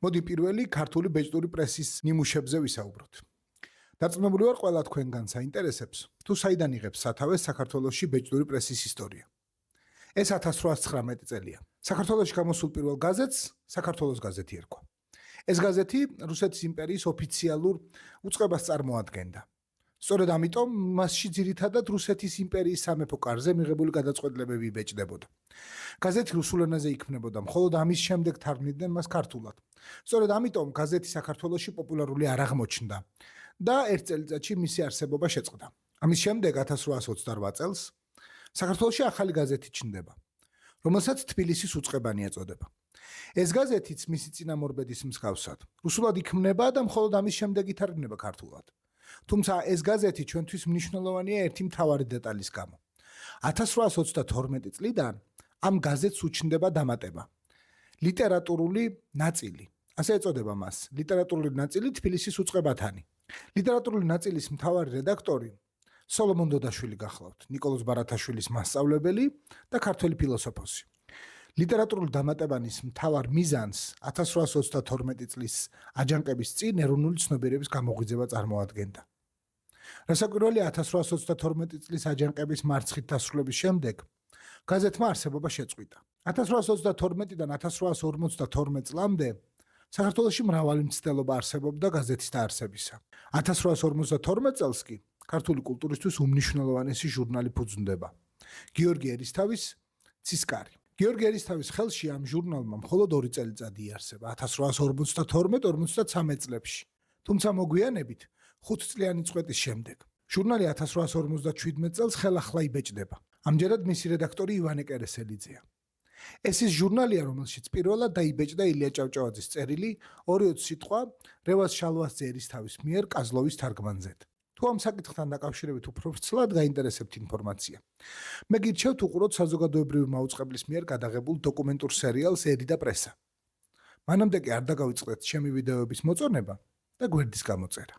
მოდი პირველი ქართული ბეჭდური პრესის ნიმუშებზე ვისაუბროთ. დარწმუნებული ვარ, ყველა თქვენგან საინტერესებს, თუ საიდან იღებს სათავეს საქართველოში ბეჭდური პრესის ისტორია. ეს 1819 წელია. საქართველოში გამოსულ პირველ გაზეთს საქართველოს გაზეთი ერქვა. ეს გაზეთი რუსეთის იმპერიის ოფიციალურ უწყებას წარმოადგენდა. სწორედ ამიტომ მასში ძირითადად რუსეთის იმპერიის სამეფო კარზე მიღებული გადაწყვეტილებები იბეჭდებოდა. გაზეთი რუსულ ენაზე იქმნებოდა, მხოლოდ ამის შემდეგ თარგმნიდნენ მას ქართულად. სწორედ ამიტომ გაზეთი საქართველოში პოპულარული არ აღმოჩნდა და ერთ წელიწადში მისი არსებობა შეწყდა. ამის შემდეგ 1828 წელს საქართველოში ახალი გაზეთი ჩნდება, რომელსაც თბილისის უწყებანი ეწოდება. ეს გაზეთიც მისი წინამორბედის მსგავსად რუსულად იქმნება და მხოლოდ ამის შემდეგ ითარგმნება ქართულად. თუმცა ეს გაზეთი ჩვენთვის მნიშვნელოვანია ერთი მთავარი დეტალის გამო. 1832 წლიდან ამ გაზეთს უჩნდება დამატება. ლიტერატურული ნაწილი. ასე ეწოდება მას. ლიტერატურული ნაწილი თბილისის უწყებათანი. ლიტერატურული ნაწილის მთავარი რედაქტორი სოლომონ დოდაშვილი გახლავთ, ნიკოლოზ ბარათაშვილის მასწავლებელი და ქართველი ფილოსოფოსი. ლიტერატურული დამატებანის მთავარ მიზანს 1832 წლის აჯანყების წინ ეროვნული ცნობიერების გამოღვიძება წარმოადგენდა. რასაკვირველია, 1832 წლის აჯანყების მარცხით დასრულების შემდეგ გაზეთმა არსებობა შეწყვიტა. 1832-დან 1852 წლამდე საქართველოში მრავალი მცდელობა არსებობდა გაზეთის დაარსებისა. 1852 წელს კი ქართული კულტურისთვის უმნიშვნელოვანესი ჟურნალი ფუძნდება. გიორგი ერისთავის ცისკარი. გიორგი ერისთავის ხელში ამ ჟურნალმა მხოლოდ 2 წელიწადი იარსება 1852-53 წლებში. თუმცა მოგვიანებით 5 წლიანი წვეთის შემდეგ ჟურნალი 1857 წელს ხელახლა იბეჭდება. ამჯერად მისი რედაქტორი ივანე კერესელიძეა. ეს ის ჟურნალია, რომელშიც პირველად დაიბეჭდა ილია ჭავჭავაძის წერილი 2-20 სიტყვა რევაზ შალვასძე ერისთავის მიერ კაზლოვის თარგმანზედ. თუ ამ საკითხთან დაკავშირებით უფრო ვრცლად გაინტერესებთ ინფორმაცია, მე გირჩევთ უყუროთ საზოგადოებრივი მაუწყებლის მიერ გადაღებულ დოკუმენტურ სერიალს „ერი და პრესა“. მანამდე კი არ დაგავიწყდეთ ჩემი ვიდეოების მოწონება და გვერდის გამოწერა.